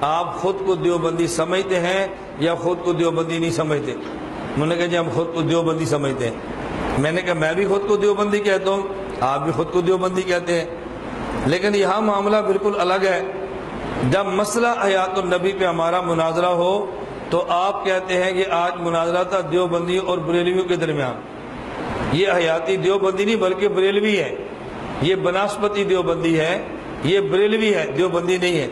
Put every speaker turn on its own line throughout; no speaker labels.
آپ خود کو دیوبندی سمجھتے ہیں یا خود کو دیوبندی نہیں سمجھتے؟ انہوں نے کہا جی ہم خود کو دیوبندی سمجھتے ہیں۔ میں نے کہا میں بھی خود کو دیوبندی کہتا ہوں، آپ بھی خود کو دیوبندی کہتے ہیں، لیکن یہاں معاملہ بالکل الگ ہے۔ جب مسئلہ حیات النبی پہ ہمارا مناظرہ ہو تو آپ کہتے ہیں کہ آج مناظرہ تھا دیوبندی اور بریلویوں کے درمیان۔ یہ حیاتی دیوبندی نہیں بلکہ بریلوی ہے، یہ بناسپتی دیوبندی ہے، یہ بریلوی ہے، دیوبندی نہیں ہے۔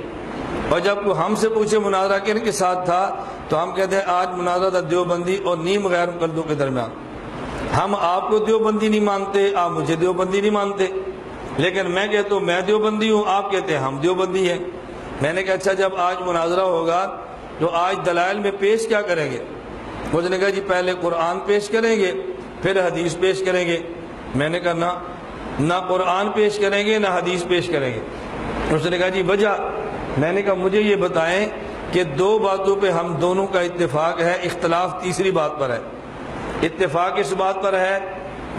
اور جب کوئی ہم سے پوچھے مناظرہ کن کے ساتھ تھا تو ہم کہتے ہیں آج مناظرہ تھا دیوبندی اور نیم غیر مقلدوں کے درمیان۔ ہم آپ کو دیوبندی نہیں مانتے، آپ مجھے دیوبندی نہیں مانتے، لیکن میں کہتا ہوں میں دیوبندی ہوں، آپ کہتے ہیں ہم دیوبندی ہیں۔ میں نے کہا اچھا جب آج مناظرہ ہوگا تو آج دلائل میں پیش کیا کریں گے؟ اس نے کہا جی پہلے قرآن پیش کریں گے پھر حدیث پیش کریں گے۔ میں نے کہا نہ قرآن پیش کریں گے نہ حدیث پیش کریں گے۔ اس نے کہا جی وجہ؟ میں نے کہا مجھے یہ بتائیں کہ دو باتوں پہ ہم دونوں کا اتفاق ہے، اختلاف تیسری بات پر ہے۔ اتفاق اس بات پر ہے،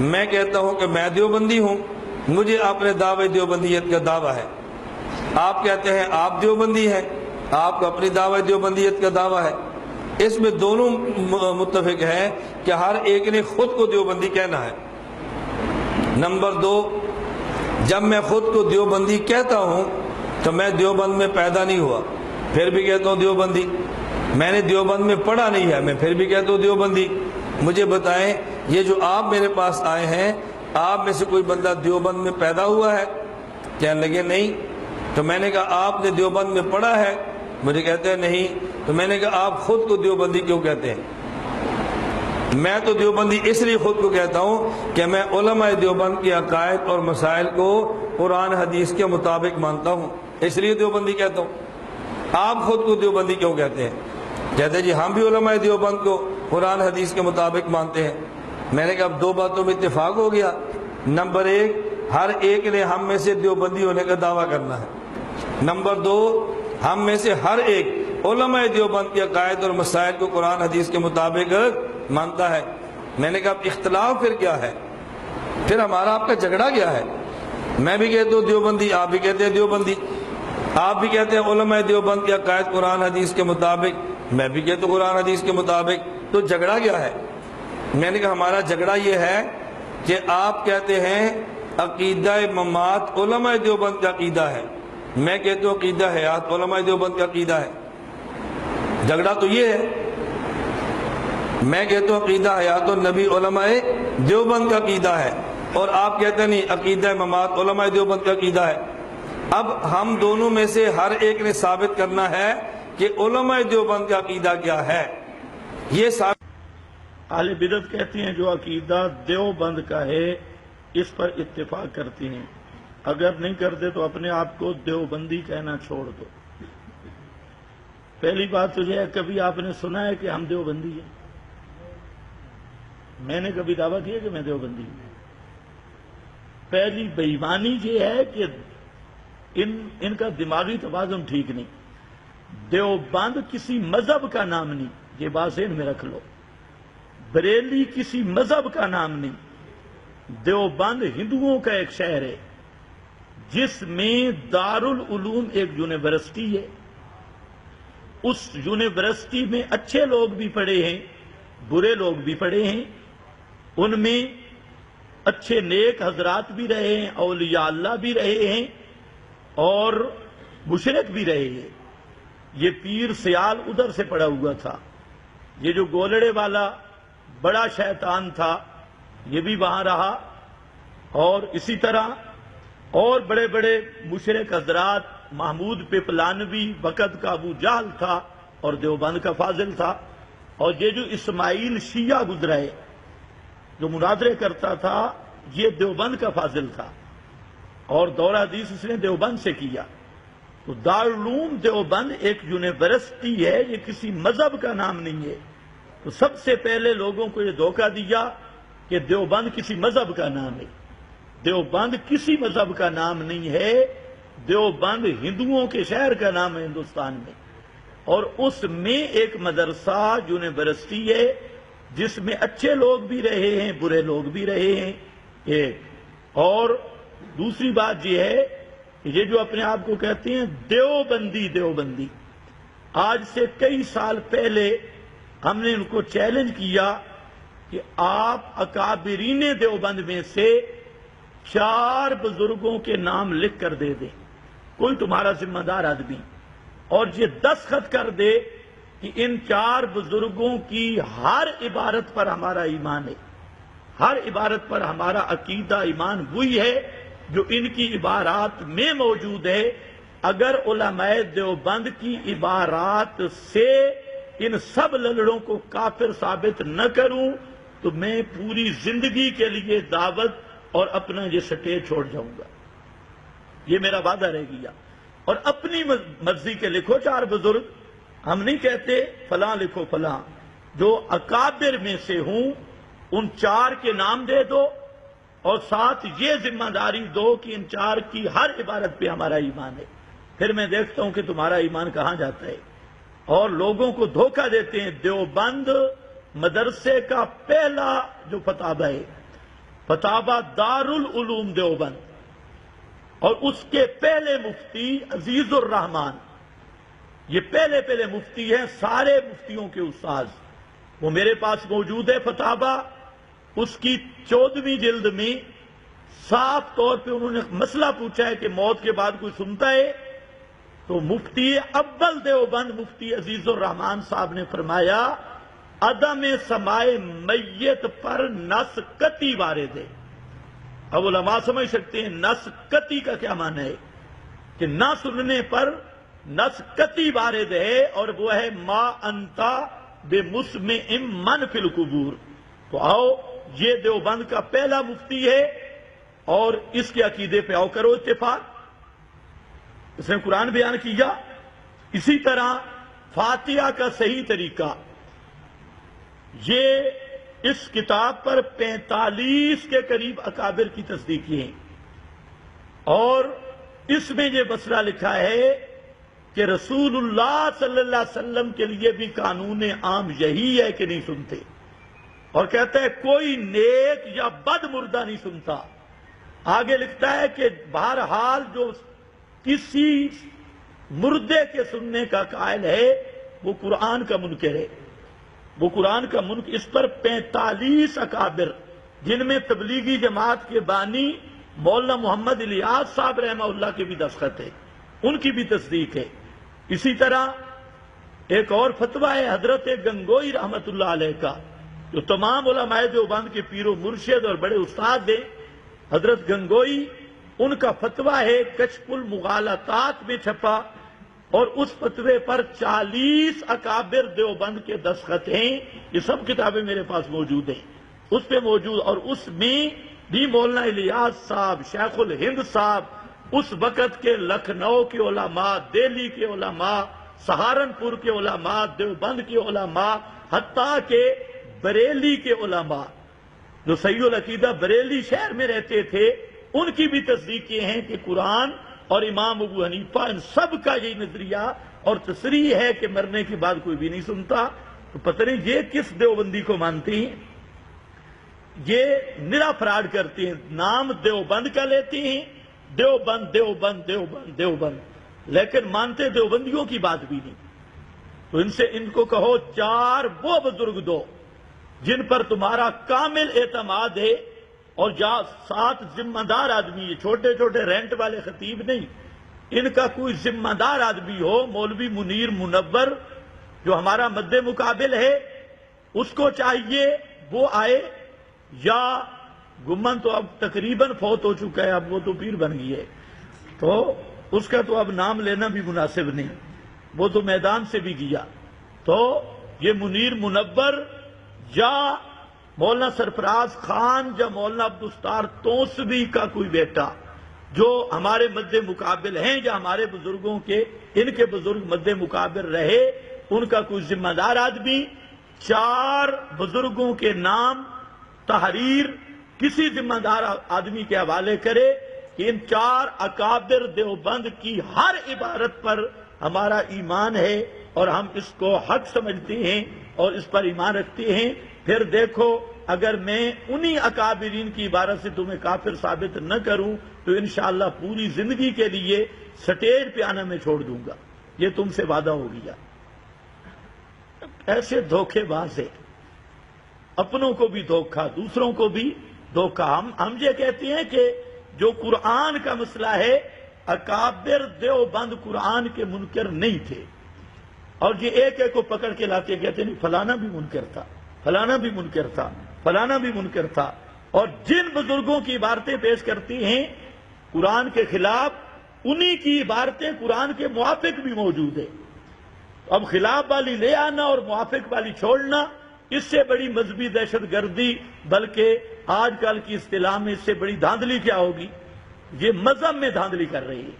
میں کہتا ہوں کہ میں دیوبندی ہوں، مجھے اپنے دعوے دیوبندیت کا دعویٰ ہے، آپ کہتے ہیں آپ دیوبندی ہیں، آپ کو اپنی دعوے دیوبندیت کا دعویٰ ہے۔ اس میں دونوں متفق ہیں کہ ہر ایک نے خود کو دیوبندی کہنا ہے۔ نمبر دو، جب میں خود کو دیوبندی کہتا ہوں تو میں دیوبند میں پیدا نہیں ہوا، پھر بھی کہتا ہوں دیوبندی۔ میں نے دیوبند میں پڑھا نہیں ہے، میں پھر بھی کہتا ہوں دیوبندی۔ مجھے بتائیں یہ جو آپ میرے پاس آئے ہیں، آپ میں سے کوئی بندہ دیوبند میں پیدا ہوا ہے؟ کہنے لگے نہیں۔ تو میں نے کہا آپ نے دیوبند میں پڑھا ہے؟ مجھے کہتے ہیں نہیں۔ تو میں نے کہا آپ خود کو دیوبندی کیوں کہتے ہیں؟ میں تو دیوبندی اس لیے خود کو کہتا ہوں کہ میں علماء دیوبند کے عقائد اور مسائل کو قرآن حدیث کے مطابق مانتا ہوں، اس لیے دیوبندی کہتا ہوں۔ آپ خود کو دیوبندی کیوں کہتے ہیں؟ کہتے ہیں جی ہم بھی علماء دیوبند کو قرآن حدیث کے مطابق مانتے ہیں۔ میں نے کہا اب دو باتوں میں اتفاق ہو گیا۔ نمبر ایک، ہر ایک نے ہم میں سے دیوبندی ہونے کا دعویٰ کرنا ہے۔ نمبر دو، ہم میں سے ہر ایک علماء دیوبند کے عقائد اور مسائل کو قرآن حدیث کے مطابق مانتا ہے۔ میں نے کہا اب اختلاف پھر کیا ہے؟ پھر ہمارا آپ کا جھگڑا کیا ہے؟ میں بھی کہتا ہوں دیوبندی، آپ بھی کہتے ہیں دیوبندی، آپ بھی کہتے ہیں علماء دیوبند کے عقائد قرآن حدیث کے مطابق، میں بھی کہتا ہوں قرآن حدیث کے مطابق، تو جھگڑا کیا ہے؟ میں نے کہا ہمارا جھگڑا یہ ہے کہ آپ کہتے ہیں عقیدہ ممات علماء دیوبند کا عقیدہ ہے، میں کہتا ہوں عقیدہ حیات علماء دیوبند کا عقیدہ ہے۔ جھگڑا تو یہ ہے، میں کہتا ہوں عقیدہ حیات النبی علماء دیوبند کا عقیدہ ہے، اور آپ کہتے ہیں نہیں عقیدہ ممات علماء دیوبند کا عقیدہ ہے۔ اب ہم دونوں میں سے ہر ایک نے ثابت کرنا ہے کہ علماء دیوبند کا عقیدہ کیا ہے۔ یہ ثابت
اہل بدعت کہتے ہیں جو عقیدہ دیوبند کا ہے اس پر اتفاق کرتے ہیں، اگر نہیں کرتے تو اپنے آپ کو دیوبندی کہنا چھوڑ دو۔ پہلی بات تو یہ ہے کبھی آپ نے سنا ہے کہ ہم دیوبندی ہیں؟ میں نے کبھی دعویٰ کیا کہ میں دیوبندی ہوں؟ پہلی بے ایمانی یہ ہے کہ ان کا دماغی توازن ٹھیک نہیں۔ دیوبند کسی مذہب کا نام نہیں، یہ بات ذہن میں رکھ لو۔ بریلی کسی مذہب کا نام نہیں، دیوبند ہندوؤں کا ایک شہر ہے جس میں دارالعلوم ایک یونیورسٹی ہے۔ اس یونیورسٹی میں اچھے لوگ بھی پڑھے ہیں، برے لوگ بھی پڑھے ہیں، ان میں اچھے نیک حضرات بھی رہے ہیں، اولیاء اللہ بھی رہے ہیں اور مشرک بھی رہے ہیں۔ یہ پیر سیال ادھر سے پڑا ہوا تھا، یہ جو گولڑے والا بڑا شیطان تھا یہ بھی وہاں رہا، اور اسی طرح اور بڑے بڑے مشرک حضرات، محمود پپلانوی وقت کا ابو جہل تھا اور دیوبند کا فاضل تھا، اور یہ جو اسماعیل شیعہ گزرا ہے جو مناظرے کرتا تھا یہ دیوبند کا فاضل تھا، اور دورہ حدیث اس نے دیوبند سے کیا۔ تو دارالعلوم دیوبند ایک یونیورسٹی ہے، یہ کسی مذہب کا نام نہیں ہے۔ تو سب سے پہلے لوگوں کو یہ دھوکہ دیا کہ دیوبند کسی مذہب کا نام ہے۔ دیوبند کسی مذہب کا نام نہیں ہے، دیوبند ہندوؤں کے شہر کا نام ہے ہندوستان میں، اور اس میں ایک مدرسہ یونیورسٹی ہے جس میں اچھے لوگ بھی رہے ہیں برے لوگ بھی رہے ہیں ایک۔ اور دوسری بات یہ ہے کہ یہ جو اپنے آپ کو کہتے ہیں دیوبندی، آج سے کئی سال پہلے ہم نے ان کو چیلنج کیا کہ آپ اکابرین دیوبند میں سے 4 بزرگوں کے نام لکھ کر دے دیں، کوئی تمہارا ذمہ دار آدمی، اور یہ دستخط کر دے کہ ان 4 بزرگوں کی ہر عبارت پر ہمارا ایمان ہے، ہر عبارت پر ہمارا عقیدہ ایمان وہی ہے جو ان کی عبارات میں موجود ہے۔ اگر علماء دیوبند کی عبارات سے ان سب للڑوں کو کافر ثابت نہ کروں تو میں پوری زندگی کے لیے دعوت اور اپنا یہ سٹیج چھوڑ جاؤں گا، یہ میرا وعدہ رہ گیا۔ اور اپنی مرضی کے لکھو 4 بزرگ، ہم نہیں کہتے فلاں لکھو فلاں، جو اکابر میں سے ہوں ان 4 کے نام دے دو، اور ساتھ یہ ذمہ داری دو کہ ان 4 کی ہر عبارت پہ ہمارا ایمان ہے۔ پھر میں دیکھتا ہوں کہ تمہارا ایمان کہاں جاتا ہے۔ اور لوگوں کو دھوکہ دیتے ہیں۔ دیوبند مدرسے کا پہلا جو فتاوہ ہے، فتاوہ دارالعلوم دیوبند، اور اس کے پہلے مفتی عزیز الرحمان، یہ پہلے مفتی ہیں، سارے مفتیوں کے استاذ، وہ میرے پاس موجود ہے فتاوہ۔ اس کی 14ویں جلد میں صاف طور پہ انہوں نے مسئلہ پوچھا ہے کہ موت کے بعد کوئی سنتا ہے، تو مفتی اول دیوبند مفتی عزیز الرحمان صاحب نے فرمایا عدم سماع میت پر نص قطعی وارد ہے۔ اب علماء سمجھ سکتے ہیں نص قطعی کا کیا معنی ہے، کہ نہ سننے پر نص قطعی وارد ہے، اور وہ ہے ما انتا بمسمع من فی القبور۔ تو آؤ، یہ دیوبند کا پہلا مفتی ہے اور اس کے عقیدے پہ آؤ کرو اتفاق۔ اس نے قرآن بیان کیا۔ اسی طرح فاتحہ کا صحیح طریقہ، یہ اس کتاب پر 45 کے قریب اکابر کی تصدیق ہیں، اور اس میں یہ مسئلہ لکھا ہے کہ رسول اللہ صلی اللہ علیہ وسلم کے لیے بھی قانون عام یہی ہے کہ نہیں سنتے، اور کہتا ہے کوئی نیک یا بد مردہ نہیں سنتا۔ آگے لکھتا ہے کہ بہرحال جو کسی مردے کے سننے کا قائل ہے وہ قرآن کا منکر ہے، وہ قرآن کا منکر۔ اس پر 45 اکابر، جن میں تبلیغی جماعت کے بانی مولانا محمد الیاس صاحب رحمہ اللہ کے بھی دستخط ہے، ان کی بھی تصدیق ہے۔ اسی طرح ایک اور فتویٰ ہے حضرت گنگوئی رحمت اللہ علیہ کا، جو تمام علماء دیوبند کے پیر و مرشد اور بڑے استاد ہیں، حضرت گنگوئی، ان کا فتویٰ ہے کشف المغالطات میں چھپا، اور اس فتوے پر 40 اکابر دیوبند کے دستخط ہیں۔ یہ سب کتابیں میرے پاس موجود ہیں، اس پہ موجود، اور اس میں بھی مولانا الیاس صاحب، شیخ الہند صاحب، اس وقت کے لکھنؤ کے علماء، دہلی کے علماء، سہارنپور کے علماء، دیوبند کے علماء، حتیٰ کہ بریلی کے علماء جو صحیح العقیدہ بریلی شہر میں رہتے تھے، ان کی بھی تصدیق یہ ہیں کہ قرآن اور امام ابو حنیفہ ان سب کا یہی نظریہ اور تصریح ہے کہ مرنے کے بعد کوئی بھی نہیں سنتا۔ تو پتہ نہیں یہ کس دیوبندی کو مانتے ہیں، یہ نرا فراڈ کرتے ہیں، نام دیوبند کا لیتے ہیں، دیوبند دیوبند دیوبند دیوبند، لیکن مانتے دیوبندیوں کی بات بھی نہیں۔ تو ان کو کہو 4 وہ بزرگ دو جن پر تمہارا کامل اعتماد ہے، اور ساتھ ذمہ دار آدمی، یہ چھوٹے چھوٹے رینٹ والے خطیب نہیں، ان کا کوئی ذمہ دار آدمی ہو۔ مولوی منیر منور جو ہمارا مد مقابل ہے، اس کو چاہیے وہ آئے، یا گمن تو اب تقریباً فوت ہو چکا ہے، اب وہ تو پیر بن گئی ہے، تو اس کا تو اب نام لینا بھی مناسب نہیں، وہ تو میدان سے بھی گیا۔ تو یہ منیر منور یا مولانا سرفراز خان یا مولانا عبدالستار توسوی کا کوئی بیٹا جو ہمارے مد مقابل ہیں، یا ہمارے بزرگوں کے، ان کے بزرگ مد مقابل رہے، ان کا کوئی ذمہ دار آدمی 4 بزرگوں کے نام تحریر کسی ذمہ دار آدمی کے حوالے کرے کہ ان 4 اکابر دیوبند کی ہر عبارت پر ہمارا ایمان ہے اور ہم اس کو حق سمجھتے ہیں اور اس پر ایمان رکھتے ہیں۔ پھر دیکھو اگر میں انہی اکابرین کی عبارت سے تمہیں کافر ثابت نہ کروں تو انشاءاللہ پوری زندگی کے لیے سٹیج پہ آنا میں چھوڑ دوں گا، یہ تم سے وعدہ ہو گیا۔ ایسے دھوکے باز ہے، اپنوں کو بھی دھوکہ، دوسروں کو بھی دھوکہ۔ ہم یہ کہتے ہیں کہ جو قرآن کا مسئلہ ہے، اکابر دیوبند قرآن کے منکر نہیں تھے، اور یہ ایک ایک کو پکڑ کے لاتے کہتے نہیں فلانا بھی منکر تھا، فلانا بھی منکر تھا، فلانا بھی منکر تھا، اور جن بزرگوں کی عبارتیں پیش کرتی ہیں قرآن کے خلاف، انہی کی عبارتیں قرآن کے موافق بھی موجود ہے۔ اب خلاف والی لے آنا اور موافق والی چھوڑنا، اس سے بڑی مذہبی دہشت گردی، بلکہ آج کل کی اصطلاح میں اس سے بڑی دھاندلی کیا ہوگی؟ یہ مذہب میں دھاندلی کر رہی ہے۔